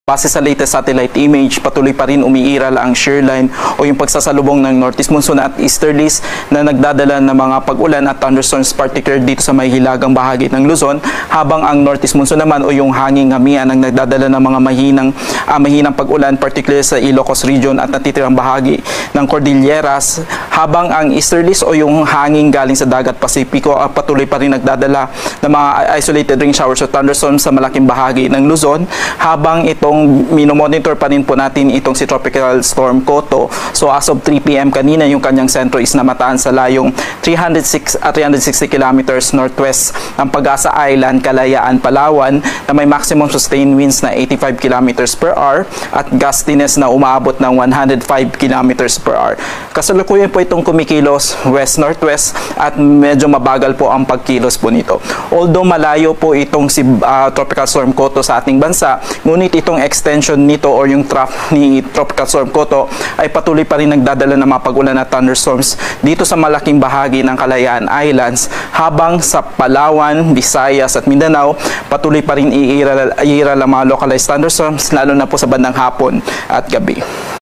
Base sa latest satellite image, patuloy pa rin umiiral ang shear line o yung pagsasalubong ng northeast monsoon at easterlies na nagdadala ng mga pag-ulan at thunderstorms, particular dito sa may hilagang bahagi ng Luzon, habang ang northeast monsoon naman o yung hanging hamian ang nagdadala ng mga mahinang pag-ulan, particular sa Ilocos region at natitirang bahagi ng Cordilleras, habang ang easterlies o yung hanging galing sa dagat Pasipiko patuloy pa rin nagdadala ng mga isolated rain showers o thunderstorms sa malaking bahagi ng Luzon, habang itong minomonitor pa rin po natin itong si Tropical Storm Koto. So as of 3 PM kanina, yung kanyang sentro is namataan sa layong 360 kilometers northwest ng Pag-asa Island, Kalayaan, Palawan, na may maximum sustained winds na 85 kilometers per hour at gustiness na umaabot ng 105 kilometers per hour. Kasalukuyan po itong kumikilos west-northwest at medyo mabagal po ang pagkilos po nito. Although malayo po itong si Tropical Storm Koto sa ating bansa, ngunit itong extension nito or yung trough ni Tropical Storm Koto ay patuloy pa rin nagdadala ng mga pag-ulan at thunderstorms dito sa malaking bahagi ng Kalayaan Islands, habang sa Palawan, Visayas at Mindanao patuloy pa rin iiral ang mga localized thunderstorms, lalo na po sa bandang hapon at gabi.